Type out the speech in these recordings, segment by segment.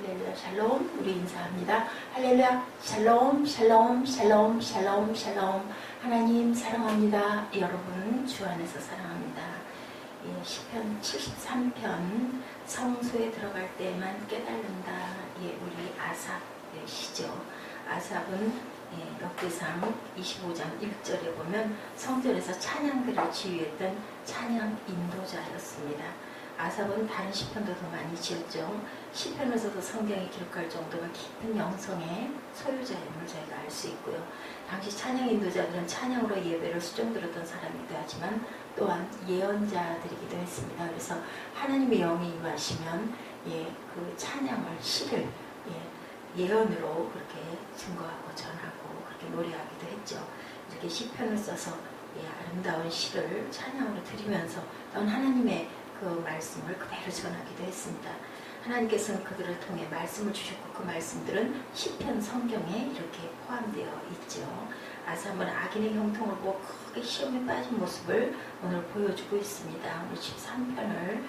할렐루야 샬롬. 우리 인사합니다. 할렐루야 샬롬 샬롬 샬롬 샬롬 샬롬. 하나님 사랑합니다. 여러분 주 안에서 사랑합니다. 예, 시편 73편 성소에 들어갈 때만 깨달는다. 예, 우리 아삽의 시죠. 아삽은 역대상 25장 1절에 보면 성전에서 찬양들을 지휘했던 찬양 인도자였습니다. 아삽은 다른 시편도 더 많이 지었죠. 시편에서도 성경에 기록할 정도면 깊은 영성의 소유자임을 저희가 알 수 있고요. 당시 찬양 인도자들은 찬양으로 예배를 수종들었던 사람이기도 하지만 또한 예언자들이기도 했습니다. 그래서 하나님의 영이 임하시면 그 찬양을 시를 예언으로 그렇게 증거하고 전하고 그렇게 노래하기도 했죠. 이렇게 시편을 써서 아름다운 시를 찬양으로 드리면서 또한 하나님의 그 말씀을 그대로 전하기도 했습니다. 하나님께서는 그들을 통해 말씀을 주셨고 그 말씀들은 시편 성경에 이렇게 포함되어 있죠. 아삽은 악인의 형통을 보고 크게 시험에 빠진 모습을 오늘 보여주고 있습니다. 오늘 13편을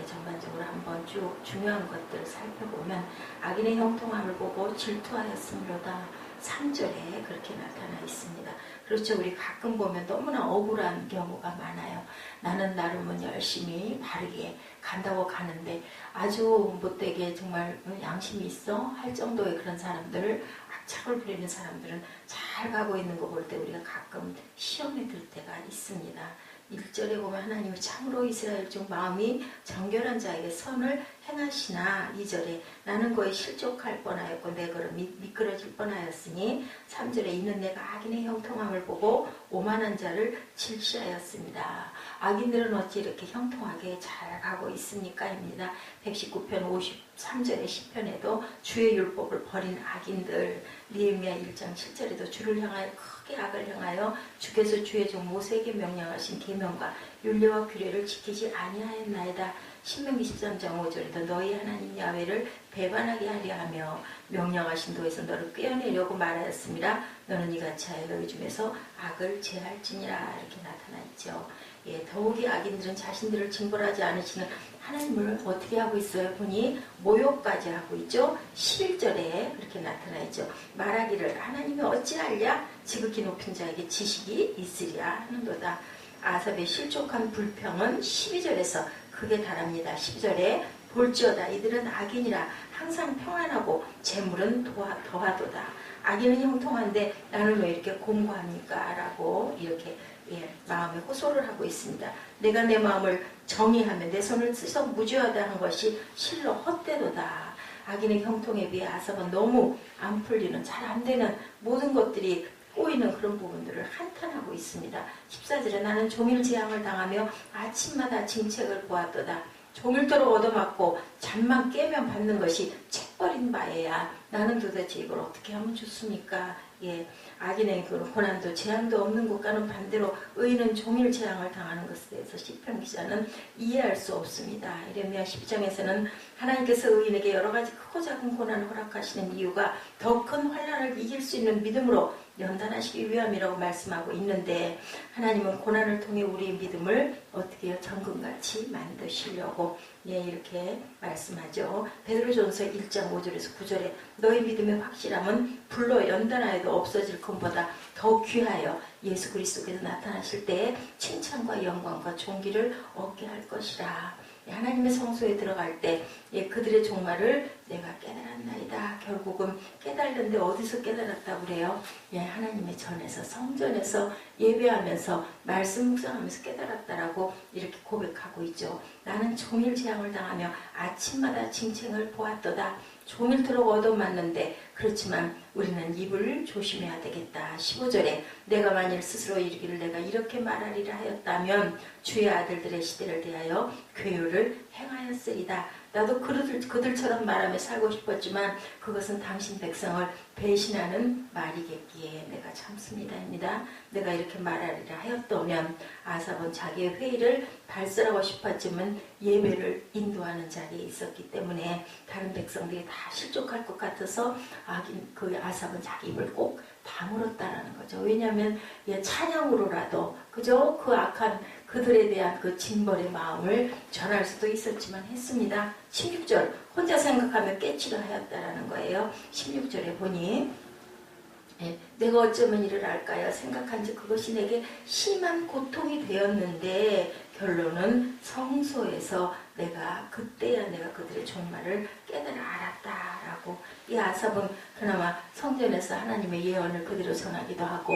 전반적으로 한번 쭉 중요한 것들을 살펴보면 악인의 형통함을 보고 질투하였으므로다 3절에 그렇게 나타나 있습니다. 그렇죠. 우리 가끔 보면 너무나 억울한 경우가 많아요. 나는 나름은 열심히 바르게 간다고 가는데 아주 못되게 정말 양심이 있어 할 정도의 그런 사람들을 악착을 부리는 사람들은 잘 가고 있는 거 볼 때 우리가 가끔 시험에 들 때가 있습니다. 1절에 보면 하나님이 참으로 이스라엘 중 마음이 정결한 자에게 선을 행하시나 2절에 나는 거의 실족할 뻔하였고 내 걸음 미끄러질 뻔하였으니 3절에 이는 내가 악인의 형통함을 보고 오만한 자를 질시하였습니다. 악인들은 어찌 이렇게 형통하게 잘 가고 있습니까? 입니다. 119편 53절의 시편에도 주의 율법을 버린 악인들 느헤미야 1장 7절에도 주를 향하여 크게 악을 행하여 주께서 주의 종 모세에게 명령하신 계명과 율례와 규례를 지키지 아니하였나이다. 신명기 13장 5절에도 너희 하나님 야훼를 배반하게 하려 하며 명령하신 도에서 너를 꿰어내려고 말하였습니다. 너는 이같이 하여 너희 중에서 악을 제할지니라 이렇게 나타나 있죠. 더욱이 악인들은 자신들을 징벌하지 않으시는 하나님을 어떻게 하고 있어요? 보니 모욕까지 하고 있죠. 11절에 그렇게 나타나 있죠. 말하기를 하나님이 어찌하랴 지극히 높은 자에게 지식이 있으랴 하는도다. 아삽의 실족한 불평은 12절에서 크게 달합니다. 12절에 볼지어다 이들은 악인이라 항상 평안하고 재물은 더하도다. 악인은 형통한데 나는 왜 이렇게 공고합니까? 라고 이렇게 마음에 호소를 하고 있습니다. 내가 내 마음을 정의하며 내 손을 써서 무죄하다 한 것이 실로 헛되도다. 악인의 형통에 비해 아삽은 너무 안 풀리는 잘 안 되는 모든 것들이 꼬이는 그런 부분들을 한탄하고 있습니다. 14절에 나는 종일 재앙을 당하며 아침마다 징책을 보았도다. 종일토록 얻어맞고 잠만 깨면 받는 것이 책버린 바에야 나는 도대체 이걸 어떻게 하면 좋습니까? 악인의 그 고난도 재앙도 없는 곳과는 반대로 의인은 종일 재앙을 당하는 것에 대해서 시편 기자는 이해할 수 없습니다. 이레미야 10장에서는 하나님께서 의인에게 여러 가지 크고 작은 고난을 허락하시는 이유가 더 큰 환난을 이길 수 있는 믿음으로 연단하시기 위함이라고 말씀하고 있는데 하나님은 고난을 통해 우리의 믿음을 어떻게 해요? 정금같이 만드시려고 이렇게 말씀하죠. 베드로전서 1장 5절에서 9절에 너희 믿음의 확실함은 불로 연단하여도 없어질 것보다 더 귀하여 예수 그리스도께서 나타나실 때에 칭찬과 영광과 존귀를 얻게 할 것이라. 하나님의 성소에 들어갈 때 그들의 종말을 내가 깨달았나이다. 결국은 깨달는데 어디서 깨달았다고 그래요? 하나님의 전에서 성전에서 예배하면서 말씀 묵상하면서 깨달았다라고 이렇게 고백하고 있죠. 나는 종일 재앙을 당하며 아침마다 징칭을 보았도다. 종일토록 얻어맞는데 그렇지만 우리는 입을 조심해야 되겠다. 15절에 내가 만일 스스로 이르기를 내가 이렇게 말하리라 하였다면 주의 아들들의 시대를 대하여 괴유를 행하였으리다. 나도 그들처럼 말하며 살고 싶었지만 그것은 당신 백성을 배신하는 말이겠기에 내가 참습니다입니다. 내가 이렇게 말하리라 하였다면 아삽은 자기의 회의를 발설하고 싶었지만 예배를 인도하는 자리에 있었기 때문에 다른 백성들이 다 실족할 것 같아서 그 아삽은 자기 입을 꼭 다물었다라는 거죠. 왜냐하면 찬양으로라도 그저 그 악한 그들에 대한 그 징벌의 마음을 전할 수도 있었지만 했습니다. 16절 혼자 생각하며 깨치려 하였다라는 거예요. 16절에 보니 내가 어쩌면 이를 알까요? 생각한즉 그것이 내게 심한 고통이 되었는데 결론은 성소에서 그때야 내가 그들의 종말을 깨달아 알았다라고. 이 아삽은 그나마 성전에서 하나님의 예언을 그대로 전하기도 하고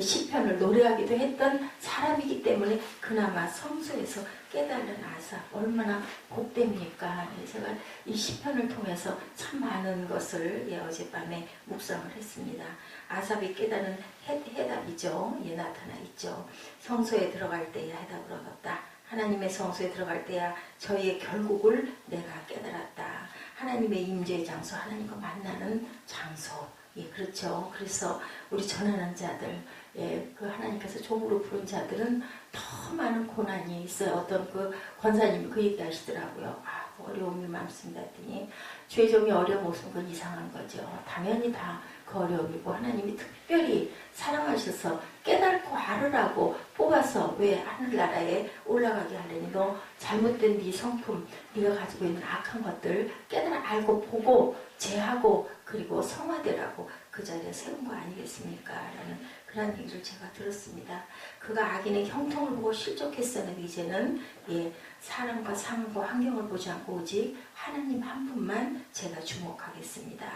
시편을 노래하기도 했던 사람이기 때문에 그나마 성소에서 깨달은 아삽 얼마나 복됩니까? 제가 이 시편을 통해서 참 많은 것을 어젯밤에 묵상을 했습니다. 아삽이 깨달은 해답이죠. 나타나 있죠. 성소에 들어갈 때야 해답을 얻었다. 하나님의 성소에 들어갈 때야 저희의 결국을 내가 깨달았다. 하나님의 임재의 장소, 하나님과 만나는 장소. 그렇죠. 그래서 우리 전하는 자들, 그 하나님께서 종으로 부른 자들은 더 많은 고난이 있어요. 어떤 그 권사님이 그 얘기 하시더라고요. 어려움이 많습니다 했더니 주의 종이 어려움 없은 건 이상한 거죠. 당연히 다 그 어려움이고 하나님이 특별히 사랑하셔서 깨닫고 알으라고 뽑아서 왜 하늘나라에 올라가게 하려니 너 잘못된 네 성품, 네가 가지고 있는 악한 것들 깨달아 알고 보고 제하고 그리고 성화되라고 그 자리에 세운 거 아니겠습니까? 라는 그런 얘기를 제가 들었습니다. 그가 악인의 형통을 보고 실족했었는데 이제는 사람과 상황과 환경을 보지 않고 오직 하나님 한 분만 제가 주목하겠습니다.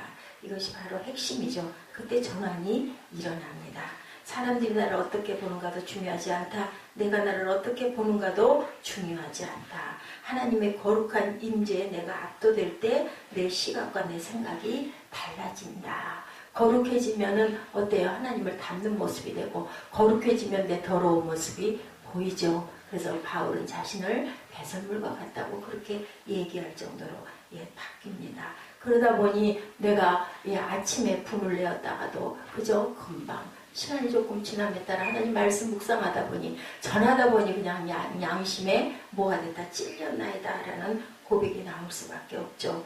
이것이 바로 핵심이죠. 그때 전환이 일어납니다. 사람들이 나를 어떻게 보는가도 중요하지 않다. 내가 나를 어떻게 보는가도 중요하지 않다. 하나님의 거룩한 임재에 내가 압도될 때 내 시각과 내 생각이 달라진다. 거룩해지면은 어때요? 하나님을 닮는 모습이 되고 거룩해지면 내 더러운 모습이 보이죠. 그래서 바울은 자신을 배설물과 같다고 그렇게 얘기할 정도로 바뀝니다. 그러다 보니 내가 아침에 분을 내었다가도 그저 금방 시간이 조금 지남에 따라 하나님 말씀 묵상하다 보니 전하다 보니 그냥 양심에 뭐가 됐다 찔렸나이다 라는 고백이 나올 수밖에 없죠.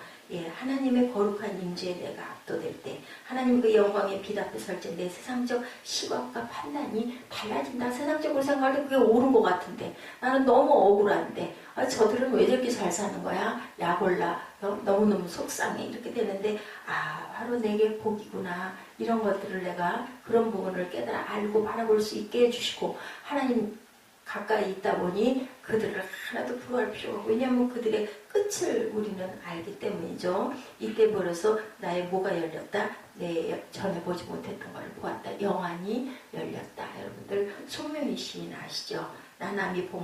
하나님의 거룩한 임재에 내가 압도될 때 하나님 그 영광의 빛 앞에 설 때 내 세상적 시각과 판단이 달라진다. 세상적으로 생각할 때 그게 옳은 것 같은데 나는 너무 억울한데 저들은 왜 저렇게 잘 사는 거야? 약올라 너무너무 속상해 이렇게 되는데 바로 내게 복이구나. 이런 것들을 내가 그런 부분을 깨달아 알고 바라볼 수 있게 해주시고 하나님 가까이 있다 보니 그들을 하나도 부러워할 필요가 없고 왜냐하면 그들의 끝을 우리는 알기 때문이죠. 이때 벌어서 나의 뭐가 열렸다. 내 전에 보지 못했던 걸 보았다. 영안이 열렸다. 여러분들 소명의 시인 아시죠? 나 남이 못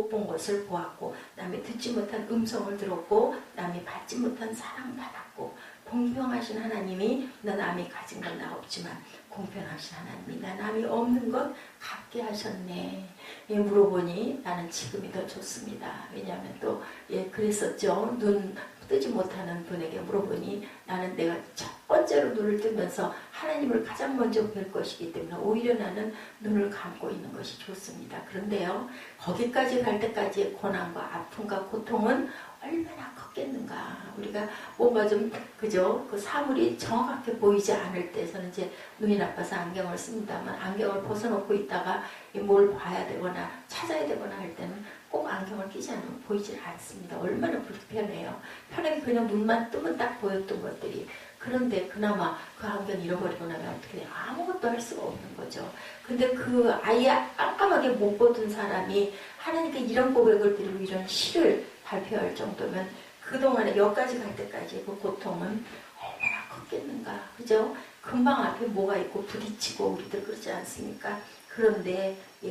본 것을 보았고 남이 듣지 못한 음성을 들었고 남이 받지 못한 사랑 받았고 공평하신 하나님이 나 남이 가진 건 나 없지만 공평하신 하나님이 나 남이 없는 것 갖게 하셨네. 물어보니 나는 지금이 더 좋습니다. 왜냐하면 또 그랬었죠. 눈 뜨지 못하는 분에게 물어보니 나는 내가 첫 번째로 눈을 뜨면서 하나님을 가장 먼저 뵐 것이기 때문에 오히려 나는 눈을 감고 있는 것이 좋습니다. 그런데요. 거기까지 갈 때까지의 고난과 아픔과 고통은 얼마나 컸겠는가. 우리가 뭔가 좀 그죠? 그 사물이 정확하게 보이지 않을 때 저는 이제 눈이 나빠서 안경을 씁니다만 안경을 벗어놓고 있다가 뭘 봐야 되거나 찾아야 되거나 할 때는 꼭 안경을 끼지 않으면 보이질 않습니다. 얼마나 불편해요. 편하게 그냥 눈만 뜨면 딱 보였던 것들이. 그런데 그나마 그 안경 잃어버리고 나면 어떻게 돼요? 아무것도 할 수가 없는 거죠. 근데 그 아예 깜깜하게 못 보던 사람이 하나님께 이런 고백을 드리고 이런 시를 발표할 정도면 그동안에 여기까지 갈 때까지 그 고통은 얼마나 컸겠는가. 그죠? 금방 앞에 뭐가 있고 부딪히고 우리들 그러지 않습니까?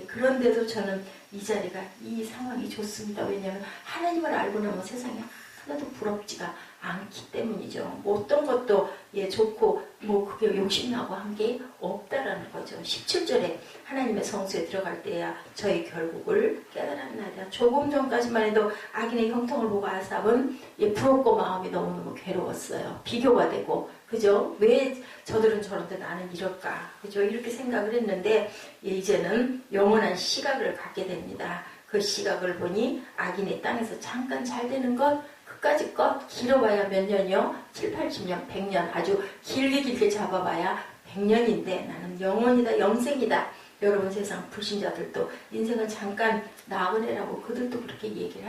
그런데도 저는 이 자리가 이 상황이 좋습니다. 왜냐하면 하나님을 알고 나면 세상에 하나도 부럽지가 않기 때문이죠. 뭐 어떤 것도 좋고 그게 욕심나고 한 게 없다라는 거죠. 17절에 하나님의 성소에 들어갈 때야 저희 결국을 깨달았나이다. 조금 전까지만 해도 악인의 형통을 보고 아삽은 부럽고 마음이 너무너무 괴로웠어요. 비교가 되고 그죠? 왜 저들은 저런데 나는 이럴까? 그죠? 이렇게 생각을 했는데 이제는 영원한 시각을 갖게 됩니다. 그 시각을 보니 악인의 땅에서 잠깐 잘 되는 것 끝까지 것 길어봐야 몇 년이요? 7, 80년, 100년 아주 길게 잡아봐야 100년인데 나는 영원이다 영생이다 여러분 세상 불신자들도 인생은 잠깐 나그네라고 그들도 그렇게 얘기를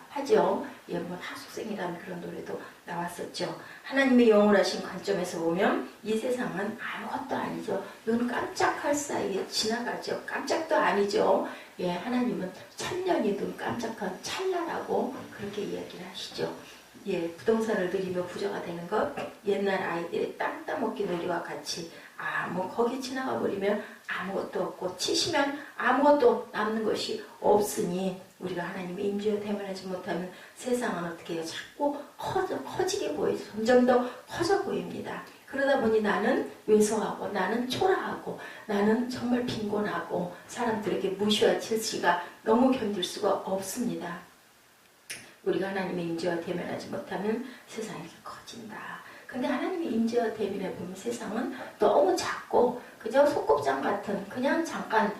하죠. 예, 뭐 하숙생이라는 그런 노래도 나왔었죠. 하나님의 영원하신 관점에서 보면 이 세상은 아무것도 아니죠. 눈 깜짝할 사이에 지나가죠. 깜짝도 아니죠. 예, 하나님은 천년이 눈 깜짝한 찰나라고 그렇게 이야기를 하시죠. 예, 부동산을 들이며 부자가 되는 것, 옛날 아이들의 땅 따먹기 놀이와 같이 뭐 거기 지나가 버리면 아무것도 없고 치시면 아무것도 남는 것이 없으니 우리가 하나님의 임재에 대면하지 못하면 세상은 어떻게 해요? 자꾸 커지게 보이죠. 점점 더 커져 보입니다. 그러다 보니 나는 왜소하고 나는 초라하고 나는 정말 빈곤하고 사람들에게 무시와 질시가 너무 견딜 수가 없습니다. 우리가 하나님의 임재와 대면하지 못하면 세상이 이렇게 커진다. 근데 하나님의 임재와 대면해 보면 세상은 너무 작고 그저 소꿉장 같은 그냥 잠깐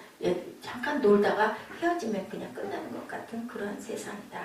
놀다가 헤어지면 그냥 끝나는 것 같은 그런 세상이다.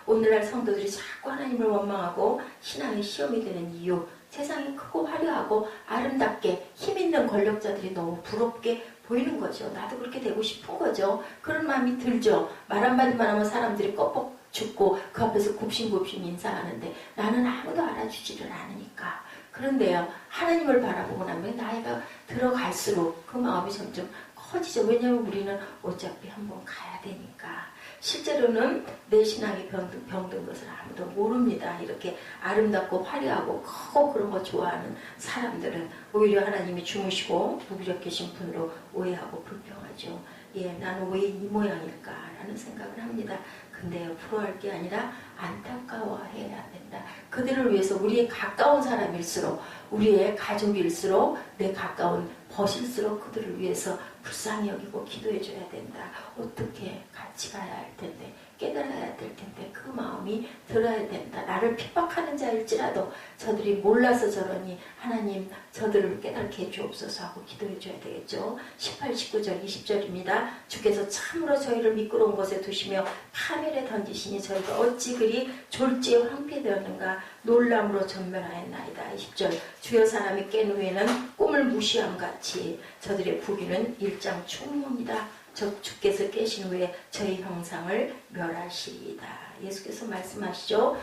오늘날 성도들이 자꾸 하나님을 원망하고 신앙의 시험이 되는 이유, 세상이 크고 화려하고 아름답게 힘있는 권력자들이 너무 부럽게 보이는 거죠. 나도 그렇게 되고 싶은 거죠. 그런 마음이 들죠. 말 한마디만 하면 사람들이 껍벅 죽고 그 앞에서 굽신굽신 인사하는데 나는 아무도 알아주지를 않으니까. 그런데요, 하나님을 바라보고 나면 나이가 들어갈수록 그 마음이 점점 커지죠. 왜냐하면 우리는 어차피 한번 가야 되니까. 실제로는 내 신앙이 병든 것을 아무도 모릅니다. 이렇게 아름답고 화려하고 크고 그런 거 좋아하는 사람들은 오히려 하나님이 주무시고 무기력계신 분으로 오해하고 불평하죠. 예, 나는 왜 이 모양일까라는 생각을 합니다. 근데 부러워할 게 아니라 안타까워해야 된다. 그들을 위해서 우리의 가까운 사람일수록 우리의 가족일수록 내 가까운 벗일수록 그들을 위해서 불쌍히 여기고 기도해줘야 된다. 어떻게 같이 가야 할 텐데 깨달아야 될 텐데 그 마음이 들어야 된다. 나를 핍박하는 자일지라도 저들이 몰라서 저러니 하나님 저들을 깨닫게 해주옵소서 하고 기도해줘야 되겠죠. 18, 19절, 20절입니다. 주께서 참으로 저희를 미끄러운 곳에 두시며 파멸에 던지시니 저희가 어찌 그리 졸지에 황폐되었는가 놀람으로 전멸하였나이다. 20절 주여 사람이 깬 후에는 꿈을 무시함같이 저들의 부귀는 일장 충무입니다. 주께서 깨신 후에 저희 형상을 멸하시리이다. 예수께서 말씀하시죠.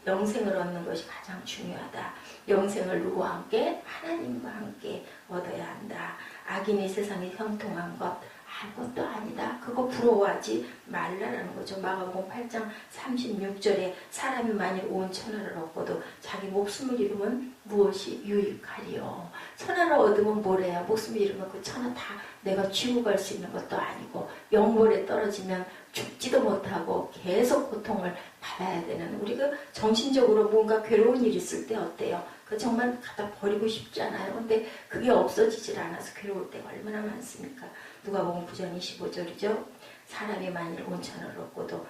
영생을 얻는 것이 가장 중요하다. 영생을 누구와 함께? 하나님과 함께 얻어야 한다. 악인이 세상에 형통한 것 아무것도 아니다. 그거 부러워하지 말라라는 거죠. 마가복음 8장 36절에 사람이 만일 온 천하를 얻고도 자기 목숨을 잃으면 무엇이 유익하리요. 천하를 얻으면 뭐래요? 목숨을 잃으면 그 천하 다 내가 쥐고 갈 수 있는 것도 아니고 영벌에 떨어지면 죽지도 못하고 계속 고통을 받아야 되는 우리가 정신적으로 뭔가 괴로운 일이 있을 때 어때요? 그 정말 갖다 버리고 싶잖아요. 근데 그게 없어지질 않아서 괴로울 때가 얼마나 많습니까? 누가복음 9장 25절이죠. 사람이 만일 온천을 얻고도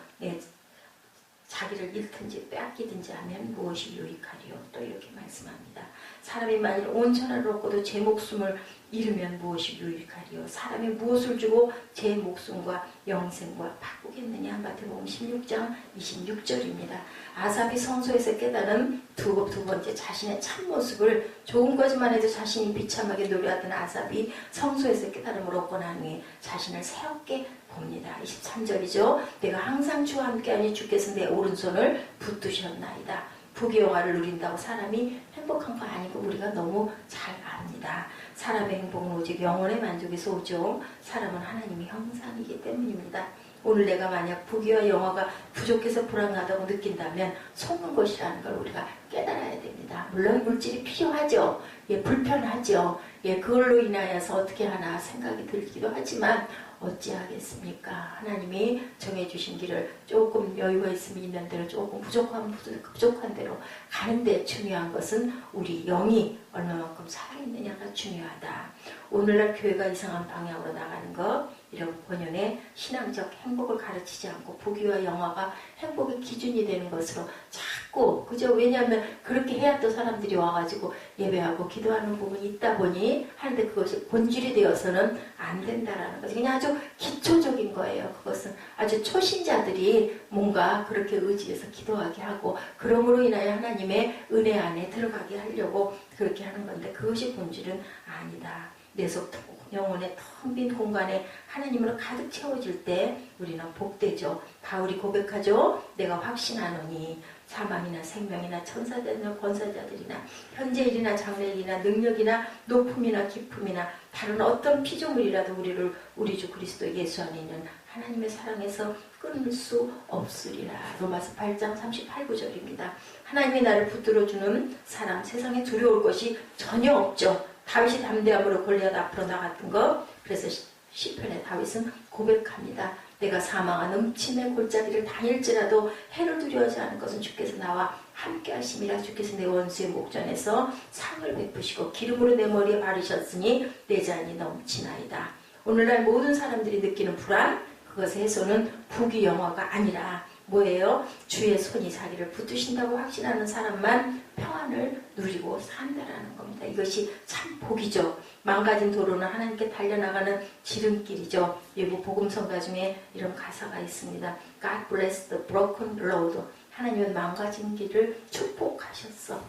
자기를 잃든지 빼앗기든지 하면 무엇이 유익하리요? 또 이렇게 말씀합니다. 사람이 만일 온천을 얻고도 제 목숨을 잃으면 무엇이 유익하리요? 사람이 무엇을 주고 제 목숨과 영생과 바꾸겠느냐? 마태복음 16장 26절입니다. 아삽이 성소에서 깨달은 두 번째 자신의 참모습을 좋은 것만 해도 자신이 비참하게 노래하던 아삽이 성소에서 깨달음을 얻고 난 후에 자신을 새롭게 봅니다. 23절이죠. 내가 항상 주와 함께하니 주께서 내 오른손을 붙드셨나이다. 부귀 영화를 누린다고 사람이 행복한 거 아니고 우리가 너무 잘 압니다. 사람의 행복은 오직 영혼의 만족에서 오죠. 사람은 하나님의 형상이기 때문입니다. 오늘 내가 만약 부귀와 영화가 부족해서 불안하다고 느낀다면 속는 것이라는 걸 우리가 깨달아야 됩니다. 물론 물질이 필요하죠. 예, 불편하죠. 예, 그걸로 인하여서 어떻게 하나 생각이 들기도 하지만 어찌하겠습니까? 하나님이 정해주신 길을 조금 여유가 있으면 있는 대로 조금 부족한 대로 가는데 중요한 것은 우리 영이 얼마만큼 살아있느냐가 중요하다. 오늘날 교회가 이상한 방향으로 나가는 것, 이런 본연의 신앙적 행복을 가르치지 않고 부귀와 영화가 행복의 기준이 되는 것으로 자꾸 그죠? 왜냐하면 그렇게 해야 또 사람들이 와가지고 예배하고 기도하는 부분이 있다 보니 하는데 그것이 본질이 되어서는 안 된다라는 거죠. 그냥 아주 기초적인 거예요. 그것은 아주 초신자들이 뭔가 그렇게 의지해서 기도하게 하고 그러므로 인하여 하나님의 은혜 안에 들어가게 하려고 그렇게 하는 건데 그것이 본질은 아니다. 내 속 영혼의 텅 빈 공간에 하나님으로 가득 채워질 때 우리는 복되죠. 바울이 고백하죠. 내가 확신하노니 사망이나 생명이나 천사들이나 권사자들이나 현재 일이나 장래 일이나 능력이나 높음이나 깊음이나 다른 어떤 피조물이라도 우리를 우리 주 그리스도 예수 안에 있는 하나님의 사랑에서 끊을 수 없으리라. 로마서 8장 38구절입니다. 하나님이 나를 붙들어주는 사람, 세상에 두려울 것이 전혀 없죠. 다윗이 담대함으로 골리앗 앞으로 나갔던 것. 그래서 시편의 다윗은 고백합니다. 내가 사망한 음침의 골짜기를 다닐지라도 해를 두려워하지 않을 것은 주께서 나와 함께 하심이라. 주께서 내 원수의 목전에서 상을 베푸시고 기름으로 내 머리에 바르셨으니 내 잔이 넘치나이다. 오늘날 모든 사람들이 느끼는 불안, 그것의 해소는 부귀 영화가 아니라 뭐예요? 주의 손이 자기를 붙드신다고 확신하는 사람만 평안을 누리고 산다라는 겁니다. 이것이 참 복이죠. 망가진 도로는 하나님께 달려나가는 지름길이죠. 외국 복음성가 중에 이런 가사가 있습니다. God bless the broken road. 하나님은 망가진 길을 축복하셨어.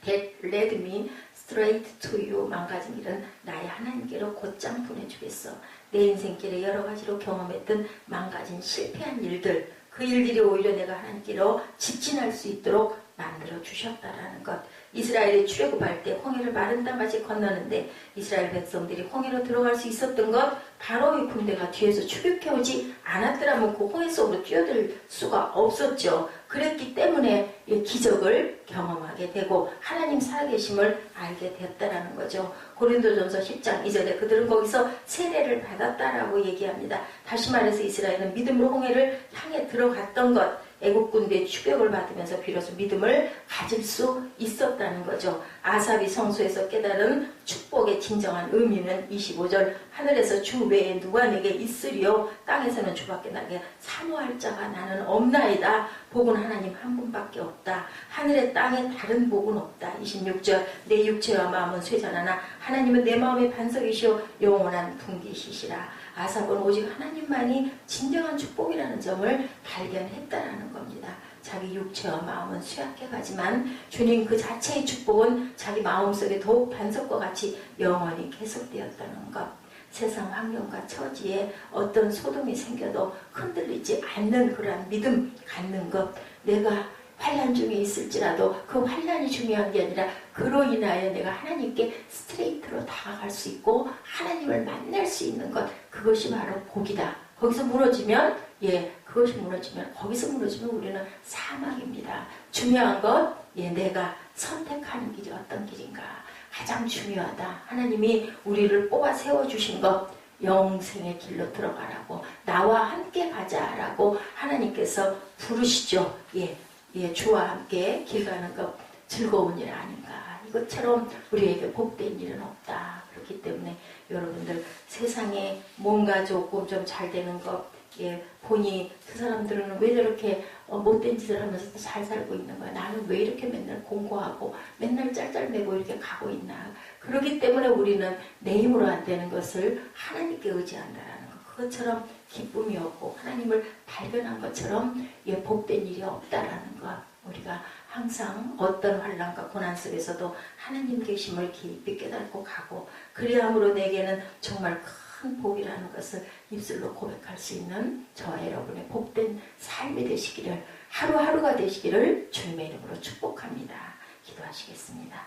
That led me straight to you. 망가진 길은 나의 하나님께로 곧장 보내주겠어. 내 인생길에 여러 가지로 경험했던 망가진 실패한 일들, 그 일들이 오히려 내가 하나님께로 직진할 수 있도록 만들어 주셨다라는 것. 이스라엘이 출애굽할 때 홍해를 마른 땅같이 건너는데 이스라엘 백성들이 홍해로 들어갈 수 있었던 것, 바로의 군대가 뒤에서 추격해오지 않았더라면 그 홍해 속으로 뛰어들 수가 없었죠. 그랬기 때문에 이 기적을 경험하게 되고 하나님 살아계심을 알게 됐다라는 거죠. 고린도전서 10장 2절에 그들은 거기서 세례를 받았다라고 얘기합니다. 다시 말해서 이스라엘은 믿음으로 홍해를 향해 들어갔던 것, 애국 군대의 추격을 받으면서 비로소 믿음을 가질 수 있었다는 거죠. 아삽이 성소에서 깨달은 축복의 진정한 의미는 25절 하늘에서 주 외에 누가 내게 있으리요 땅에서는 주밖에 나게 사모할 자가 나는 없나이다. 복은 하나님 한 분밖에 없다. 하늘에 땅에 다른 복은 없다. 26절 내 육체와 마음은 쇠잔하나 하나님은 내 마음의 반석이시오 영원한 분기시시라. 아삽은 오직 하나님만이 진정한 축복이라는 점을 발견했다라는 겁니다. 자기 육체와 마음은 쇠약해가지만 주님 그 자체의 축복은 자기 마음속에 더욱 반석과 같이 영원히 계속되었다는 것. 세상 환경과 처지에 어떤 소동이 생겨도 흔들리지 않는 그러한 믿음 갖는 것. 내가 환난 중에 있을지라도 그 환난이 중요한 게 아니라 그로 인하여 내가 하나님께 스트레이트로 다가갈 수 있고 하나님을 만날 수 있는 것. 그것이 바로 복이다. 거기서 무너지면 그것이 무너지면 거기서 무너지면 우리는 사망입니다. 중요한 것 내가 선택하는 길이 어떤 길인가 가장 중요하다. 하나님이 우리를 뽑아 세워주신 것 영생의 길로 들어가라고 나와 함께 가자라고 하나님께서 부르시죠. 주와 함께 길 가는 것 즐거운 일 아닌가. 이것처럼 우리에게 복된 일은 없다. 그렇기 때문에 여러분들 세상에 뭔가 조금 좀 잘 되는 것 보니 그 사람들은 왜 저렇게 못된 짓을 하면서도 잘 살고 있는 거야. 나는 왜 이렇게 맨날 공고하고 맨날 짤짤매고 이렇게 가고 있나. 그렇기 때문에 우리는 내 힘으로 안 되는 것을 하나님께 의지한다라는 것. 그것처럼 기쁨이 없고 하나님을 발견한 것처럼 복된 일이 없다라는 것. 우리가 항상 어떤 환난과 고난 속에서도 하나님 계심을 깊이 깨닫고 가고 그리함으로 내게는 정말 큰 복이라는 것을 입술로 고백할 수 있는 저와 여러분의 복된 삶이 되시기를 하루하루가 되시기를 주님의 이름으로 축복합니다. 기도하시겠습니다.